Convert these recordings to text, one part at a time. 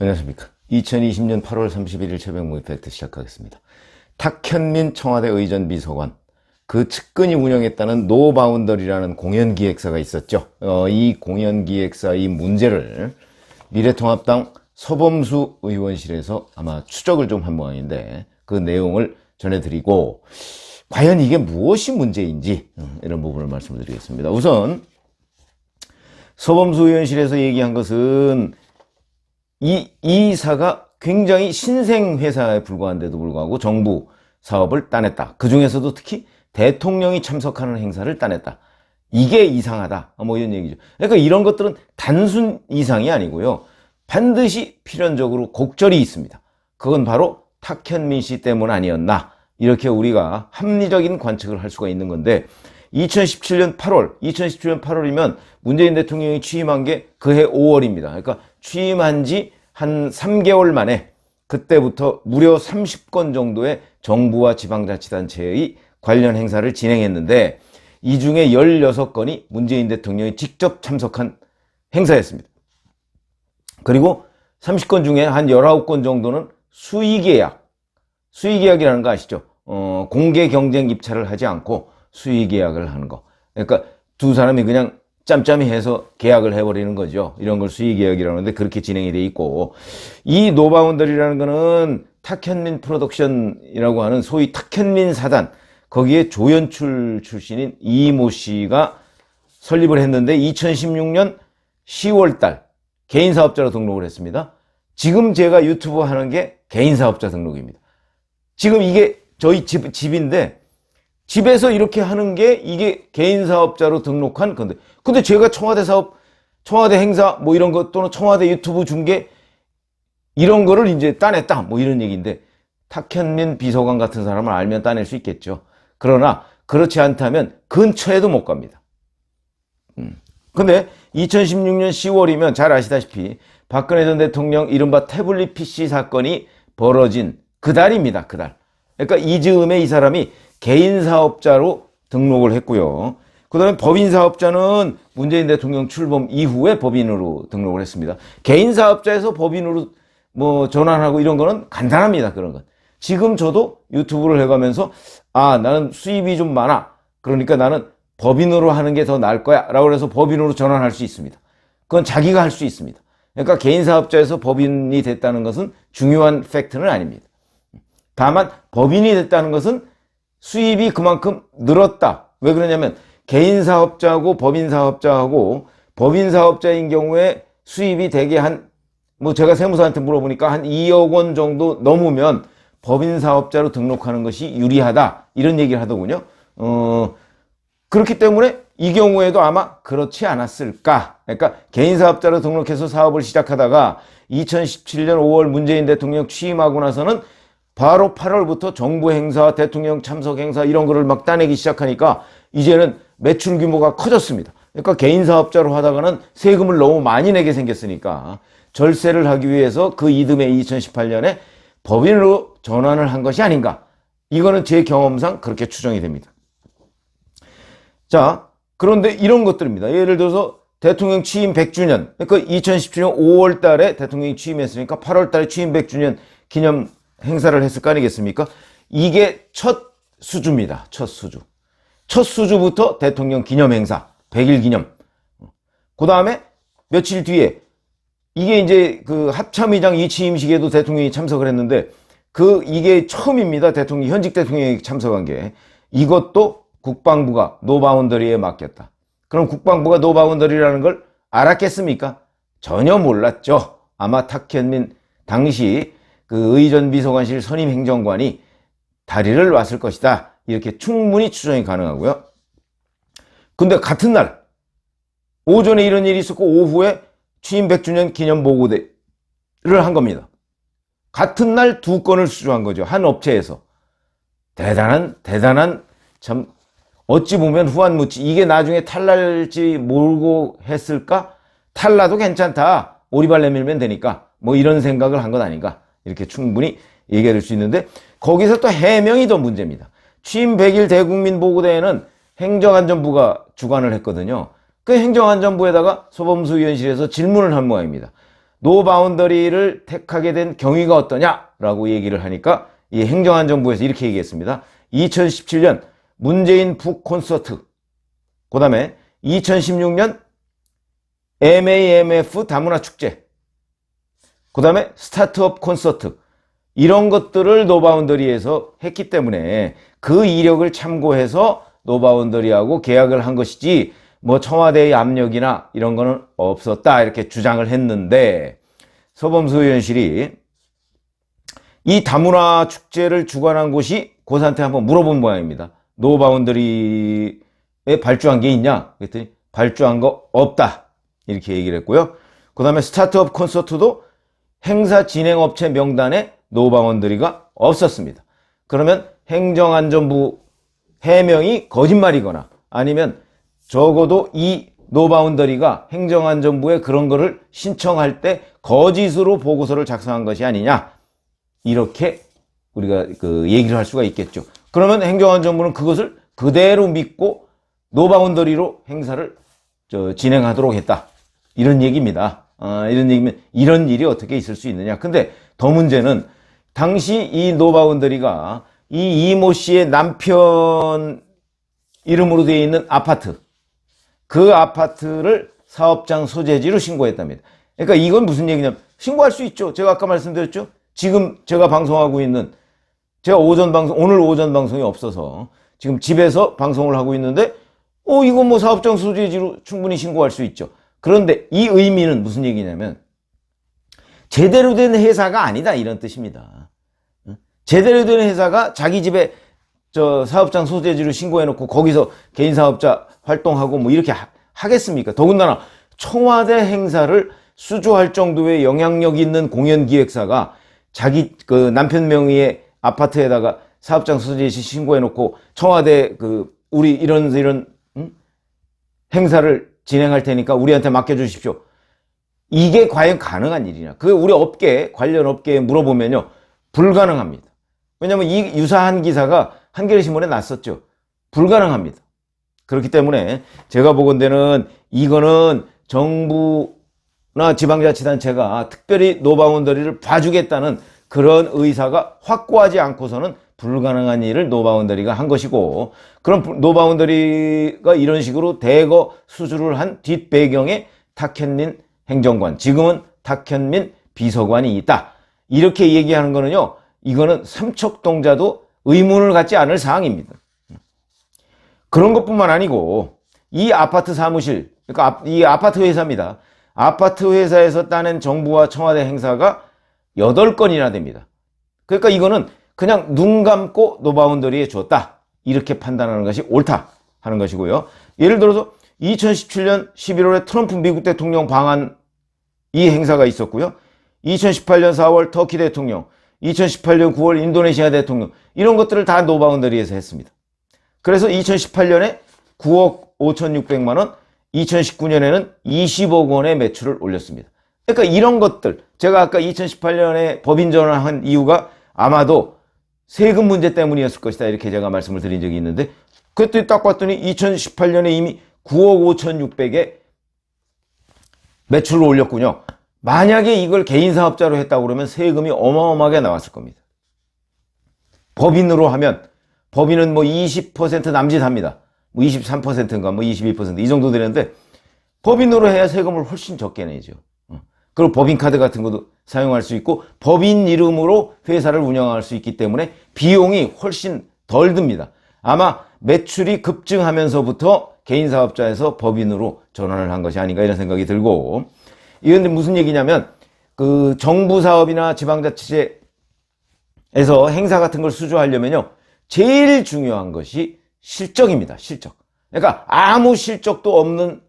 안녕하십니까. 2020년 8월 31일 새벽 모의 팩트 시작하겠습니다. 탁현민 청와대 의전 비서관, 그 측근이 운영했다는 노바운더리라는 공연기획사가 있었죠. 이 공연기획사 이 문제를 미래통합당 서범수 의원실에서 아마 추적을 좀 한 모양인데 그 내용을 전해드리고 과연 이게 무엇이 문제인지 이런 부분을 말씀을 드리겠습니다. 우선 서범수 의원실에서 얘기한 것은 이 이사가 굉장히 신생 회사에 불과한데도 불구하고 정부 사업을 따냈다. 그 중에서도 특히 대통령이 참석하는 행사를 따냈다. 이게 이상하다. 뭐 이런 얘기죠. 그러니까 이런 것들은 단순 이상이 아니고요. 반드시 필연적으로 곡절이 있습니다. 그건 바로 탁현민 씨 때문 아니었나. 이렇게 우리가 합리적인 관측을 할 수가 있는 건데 2017년 8월이면 문재인 대통령이 취임한 게 그해 5월입니다. 그러니까 취임한 지 한 3개월 만에 그때부터 무려 30건 정도의 정부와 지방자치단체의 관련 행사를 진행했는데 이 중에 16건이 문재인 대통령이 직접 참석한 행사였습니다. 그리고 30건 중에 한 19건 정도는 수의계약이라는 거 아시죠? 공개 경쟁 입찰을 하지 않고 수의계약을 하는 거. 그러니까 두 사람이 그냥 짬짬이 해서 계약을 해버리는 거죠. 이런 걸 수의계약이라고 하는데 그렇게 진행이 돼 있고, 이 노바운더리라는 거는 탁현민 프로덕션이라고 하는 소위 탁현민 사단, 거기에 조연출 출신인 이모 씨가 설립을 했는데 2016년 10월달 개인 사업자로 등록을 했습니다. 지금 제가 유튜브 하는 게 개인 사업자 등록입니다. 지금 이게 저희 집인데 집에서 이렇게 하는 게 이게 개인 사업자로 등록한 건데, 근데 제가 청와대 사업, 청와대 행사 뭐 이런 것 또는 청와대 유튜브 중계 이런 거를 이제 따냈다 뭐 이런 얘기인데, 탁현민 비서관 같은 사람을 알면 따낼 수 있겠죠. 그러나 그렇지 않다면 근처에도 못 갑니다. 근데 2016년 10월이면 잘 아시다시피 박근혜 전 대통령 이른바 태블릿 PC 사건이 벌어진 그 달입니다. 그 달. 그러니까 이즈음에 이 사람이 개인 사업자로 등록을 했고요. 그 다음에 법인 사업자는 문재인 대통령 출범 이후에 법인으로 등록을 했습니다. 개인 사업자에서 법인으로 뭐 전환하고 이런 거는 간단합니다. 그런 건. 지금 저도 유튜브를 해가면서 나는 수입이 좀 많아. 그러니까 나는 법인으로 하는 게 더 나을 거야. 라고 해서 법인으로 전환할 수 있습니다. 그건 자기가 할 수 있습니다. 그러니까 개인 사업자에서 법인이 됐다는 것은 중요한 팩트는 아닙니다. 다만 법인이 됐다는 것은 수입이 그만큼 늘었다. 왜 그러냐면 개인 사업자하고 법인 사업자하고, 법인 사업자인 경우에 수입이 대개 뭐 제가 세무사한테 물어보니까 한 2억 원 정도 넘으면 법인 사업자로 등록하는 것이 유리하다. 이런 얘기를 하더군요. 그렇기 때문에 이 경우에도 아마 그렇지 않았을까. 그러니까 개인 사업자로 등록해서 사업을 시작하다가 2017년 5월 문재인 대통령 취임하고 나서는 바로 8월부터 정부 행사, 대통령 참석 행사 이런 거를 막 따내기 시작하니까 이제는 매출 규모가 커졌습니다. 그러니까 개인 사업자로 하다가는 세금을 너무 많이 내게 생겼으니까 절세를 하기 위해서 그 이듬해 2018년에 법인으로 전환을 한 것이 아닌가. 이거는 제 경험상 그렇게 추정이 됩니다. 자, 그런데 이런 것들입니다. 예를 들어서 대통령 취임 100주년. 그러니까 2017년 5월 달에 대통령이 취임했으니까 8월 달에 취임 100주년 기념 행사를 했을 거 아니겠습니까? 이게 첫 수주입니다. 첫 수주. 첫 수주부터 대통령 기념 행사, 100일 기념. 그 다음에 며칠 뒤에 이게 이제 그 합참의장 이 취임식에도 대통령이 참석을 했는데 이게 처음입니다. 현직 대통령이 참석한 게. 이것도 국방부가 노바운더리에 맡겼다. 그럼 국방부가 노바운더리라는 걸 알았겠습니까? 전혀 몰랐죠. 아마 탁현민 당시 그 의전 비서관실 선임 행정관이 다리를 놨을 것이다. 이렇게 충분히 추정이 가능하고요. 근데 같은 날 오전에 이런 일이 있었고 오후에 취임 100주년 기념 보고대를 한 겁니다. 같은 날 2건을 수주한 거죠. 한 업체에서. 대단한 참 어찌 보면 후한무치. 이게 나중에 탈날지 모르고 했을까? 탈라도 괜찮다. 오리발 내밀면 되니까. 뭐 이런 생각을 한 것 아닌가. 이렇게 충분히 얘기할 수 있는데 거기서 또 해명이 더 문제입니다. 취임 100일 대국민 보고대회는 행정안전부가 주관을 했거든요. 그 행정안전부에다가 서범수 의원실에서 질문을 한 모양입니다. 노바운더리를 택하게 된 경위가 어떠냐라고 얘기를 하니까 이 행정안전부에서 이렇게 얘기했습니다. 2017년 문재인 북 콘서트, 그 다음에 2016년 MAMF 다문화 축제, 그 다음에 스타트업 콘서트, 이런 것들을 노바운더리에서 했기 때문에 그 이력을 참고해서 노바운더리하고 계약을 한 것이지 뭐 청와대의 압력이나 이런 거는 없었다, 이렇게 주장을 했는데, 서범수 의원실이 이 다문화 축제를 주관한 곳이 고사한테 한번 물어본 모양입니다. 노바운더리에 발주한 게 있냐? 그랬더니 발주한 거 없다, 이렇게 얘기를 했고요. 그 다음에 스타트업 콘서트도 행사 진행업체 명단에 노바운더리가 없었습니다. 그러면 행정안전부 해명이 거짓말이거나 아니면 적어도 이 노바운더리가 행정안전부에 그런 거를 신청할 때 거짓으로 보고서를 작성한 것이 아니냐, 이렇게 우리가 얘기를 할 수가 있겠죠. 그러면 행정안전부는 그것을 그대로 믿고 노바운더리로 행사를 진행하도록 했다, 이런 얘기입니다. 이런 얘기면 이런 일이 어떻게 있을 수 있느냐. 근데 더 문제는 당시 이 노바운더리가 이 이모 씨의 남편 이름으로 되어 있는 아파트, 그 아파트를 사업장 소재지로 신고했답니다. 그러니까 이건 무슨 얘기냐면, 신고할 수 있죠. 제가 아까 말씀드렸죠. 지금 제가 방송하고 있는, 제가 오늘 오전 방송이 없어서 지금 집에서 방송을 하고 있는데, 이건 뭐 사업장 소재지로 충분히 신고할 수 있죠. 그런데 이 의미는 무슨 얘기냐면, 제대로 된 회사가 아니다, 이런 뜻입니다. 제대로 된 회사가 자기 집에 사업장 소재지로 신고해놓고 거기서 개인 사업자 활동하고 뭐 이렇게 하겠습니까? 더군다나 청와대 행사를 수주할 정도의 영향력 있는 공연기획사가 자기 남편 명의의 아파트에다가 사업장 소재지 신고해놓고 청와대 우리 이런 행사를 진행할 테니까 우리한테 맡겨주십시오, 이게 과연 가능한 일이냐? 그게 우리 관련 업계에 물어보면요, 불가능합니다. 왜냐하면 이 유사한 기사가 한겨레신문에 났었죠. 불가능합니다. 그렇기 때문에 제가 보건대는 이거는 정부나 지방자치단체가 특별히 노바운더리를 봐주겠다는 그런 의사가 확고하지 않고서는 불가능한 일을 노바운더리가 한 것이고, 그럼 노바운더리가 이런 식으로 대거 수주를 한 뒷배경에 탁현민 행정관, 지금은 탁현민 비서관이 있다, 이렇게 얘기하는 거는요, 이거는 삼척동자도 의문을 갖지 않을 사항입니다. 그런 것뿐만 아니고 이 아파트 사무실, 그러니까 이 아파트 회사입니다. 아파트 회사에서 따낸 정부와 청와대 행사가 8건이나 됩니다. 그러니까 이거는 그냥 눈 감고 노바운더리에 줬다, 이렇게 판단하는 것이 옳다 하는 것이고요. 예를 들어서 2017년 11월에 트럼프 미국 대통령 방한 이 행사가 있었고요. 2018년 4월 터키 대통령, 2018년 9월 인도네시아 대통령, 이런 것들을 다 노바운더리에서 했습니다. 그래서 2018년에 9억 5,600만 원, 2019년에는 20억 원의 매출을 올렸습니다. 그러니까 이런 것들, 제가 아까 2018년에 법인 전환한 이유가 아마도 세금 문제 때문이었을 것이다, 이렇게 제가 말씀을 드린 적이 있는데, 그때 딱 봤더니 2018년에 이미 9억 5,600에 매출을 올렸군요. 만약에 이걸 개인 사업자로 했다고 그러면 세금이 어마어마하게 나왔을 겁니다. 법인으로 하면, 법인은 뭐 20% 남짓합니다. 뭐 23%인가 뭐 22% 이 정도 되는데, 법인으로 해야 세금을 훨씬 적게 내죠. 그리고 법인카드 같은 것도 사용할 수 있고, 법인 이름으로 회사를 운영할 수 있기 때문에 비용이 훨씬 덜 듭니다. 아마 매출이 급증하면서부터 개인 사업자에서 법인으로 전환을 한 것이 아닌가, 이런 생각이 들고, 이건 무슨 얘기냐면, 정부 사업이나 지방자치제에서 행사 같은 걸 수주하려면요, 제일 중요한 것이 실적입니다. 실적. 그러니까 아무 실적도 없는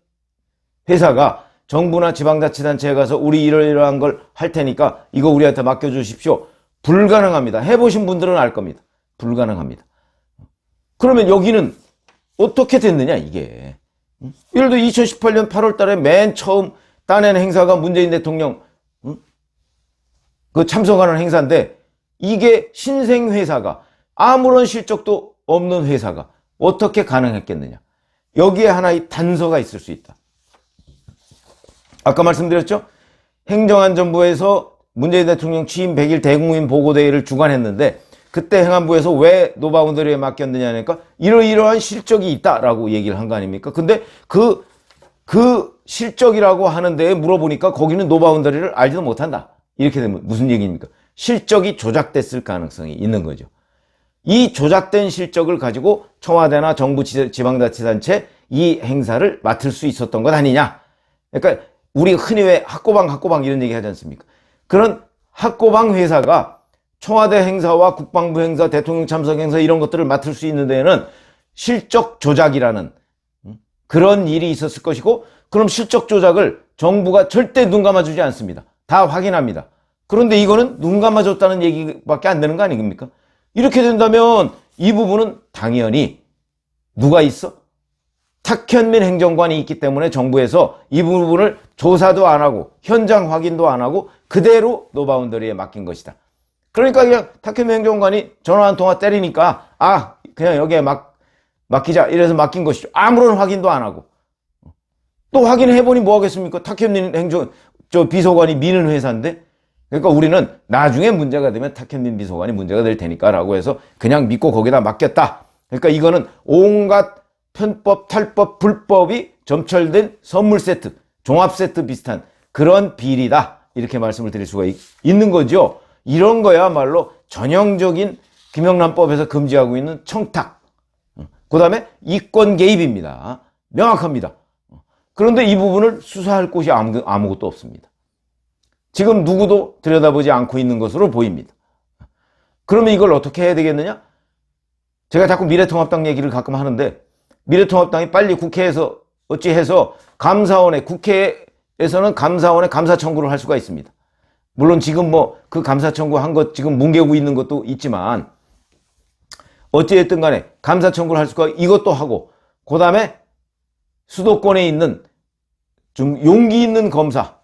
회사가 정부나 지방자치단체에 가서 우리 이러이러한 걸 할 테니까 이거 우리한테 맡겨주십시오, 불가능합니다. 해보신 분들은 알 겁니다. 불가능합니다. 그러면 여기는 어떻게 됐느냐, 이게. 예를 들어 2018년 8월 달에 맨 처음 따낸 행사가 문재인 대통령 참석하는 행사인데, 이게 신생회사가, 아무런 실적도 없는 회사가 어떻게 가능했겠느냐. 여기에 하나의 단서가 있을 수 있다. 아까 말씀드렸죠? 행정안전부에서 문재인 대통령 취임 100일 대국민 보고대회를 주관했는데 그때 행안부에서 왜 노바운더리에 맡겼느냐 하니까 이러이러한 실적이 있다라고 얘기를 한 거 아닙니까? 근데 그 실적이라고 하는 데에 물어보니까 거기는 노바운더리를 알지도 못한다. 이렇게 되면 무슨 얘기입니까? 실적이 조작됐을 가능성이 있는 거죠. 이 조작된 실적을 가지고 청와대나 정부 지방자치단체 이 행사를 맡을 수 있었던 것 아니냐. 그러니까 우리 흔히 왜 학고방 이런 얘기 하지 않습니까? 그런 학고방 회사가 청와대 행사와 국방부 행사, 대통령 참석 행사 이런 것들을 맡을 수 있는 데에는 실적 조작이라는 그런 일이 있었을 것이고, 그럼 실적 조작을 정부가 절대 눈 감아주지 않습니다. 다 확인합니다. 그런데 이거는 눈 감아줬다는 얘기밖에 안 되는 거 아닙니까? 이렇게 된다면 이 부분은 당연히 누가 있어? 탁현민 행정관이 있기 때문에 정부에서 이 부분을 조사도 안 하고 현장 확인도 안 하고 그대로 노바운더리에 맡긴 것이다. 그러니까 그냥 탁현민 행정관이 전화 한 통화 때리니까 그냥 여기에 맡기자 이래서 맡긴 것이죠. 아무런 확인도 안 하고. 또 확인해보니 뭐 하겠습니까? 탁현민 비서관이 미는 회사인데. 그러니까 우리는 나중에 문제가 되면 탁현민 비서관이 문제가 될 테니까 라고 해서 그냥 믿고 거기다 맡겼다. 그러니까 이거는 온갖 편법, 탈법, 불법이 점철된 선물 세트, 종합 세트 비슷한 그런 비리다. 이렇게 말씀을 드릴 수가 있는 거죠. 이런 거야말로 전형적인 김영란법에서 금지하고 있는 청탁. 그 다음에 이권 개입입니다. 명확합니다. 그런데 이 부분을 수사할 곳이 아무것도 없습니다. 지금 누구도 들여다보지 않고 있는 것으로 보입니다. 그러면 이걸 어떻게 해야 되겠느냐? 제가 자꾸 미래통합당 얘기를 가끔 하는데 미래통합당이 빨리 국회에서 어찌해서 국회에서는 감사원에 감사 청구를 할 수가 있습니다. 물론 지금 그 감사 청구한 것 지금 뭉개고 있는 것도 있지만 어찌됐든 간에 감사 청구를 할 수가 이것도 하고, 그 다음에 수도권에 있는 좀 용기 있는 검사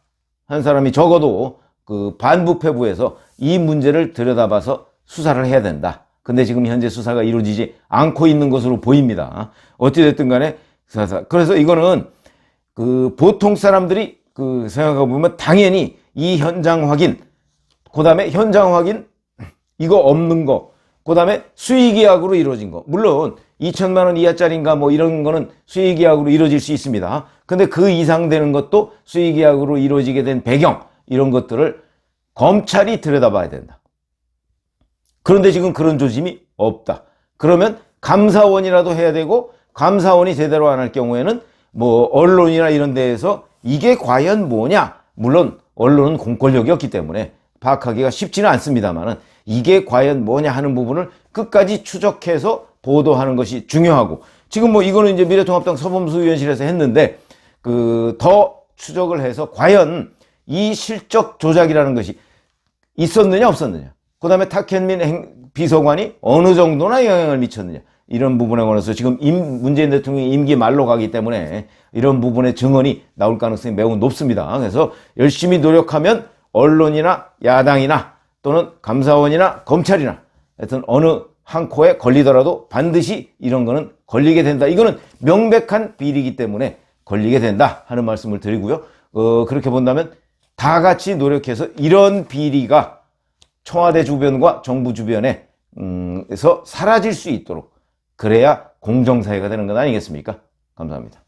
한 사람이 적어도 그 반부패부에서 이 문제를 들여다봐서 수사를 해야 된다. 근데 지금 현재 수사가 이루어지지 않고 있는 것으로 보입니다. 어찌됐든 간에 그래서 이거는 그 보통 사람들이 생각해 보면 당연히 이 현장 확인, 그 다음에 현장 확인 이거 없는 거, 그 다음에 수의계약으로 이루어진 거. 물론 2천만 원 이하짜리인가 이런 거는 수의계약으로 이루어질 수 있습니다. 근데 그 이상 되는 것도 수의계약으로 이루어지게 된 배경, 이런 것들을 검찰이 들여다봐야 된다. 그런데 지금 그런 조짐이 없다. 그러면 감사원이라도 해야 되고, 감사원이 제대로 안 할 경우에는 언론이나 이런 데에서 이게 과연 뭐냐? 물론 언론은 공권력이 없기 때문에 파악하기가 쉽지는 않습니다만은 이게 과연 뭐냐 하는 부분을 끝까지 추적해서 보도하는 것이 중요하고, 지금 이거는 이제 미래통합당 서범수위원실에서 했는데 더 추적을 해서 과연 이 실적 조작이라는 것이 있었느냐 없었느냐, 그 다음에 탁현민 비서관이 어느 정도나 영향을 미쳤느냐, 이런 부분에 관해서 지금 문재인 대통령이 임기 말로 가기 때문에 이런 부분의 증언이 나올 가능성이 매우 높습니다. 그래서 열심히 노력하면 언론이나 야당이나 또는 감사원이나 검찰이나 하여튼 어느 한 코에 걸리더라도 반드시 이런 거는 걸리게 된다. 이거는 명백한 비리이기 때문에 걸리게 된다 하는 말씀을 드리고요. 그렇게 본다면 다 같이 노력해서 이런 비리가 청와대 주변과 정부 주변에 에서 사라질 수 있도록, 그래야 공정사회가 되는 것 아니겠습니까? 감사합니다.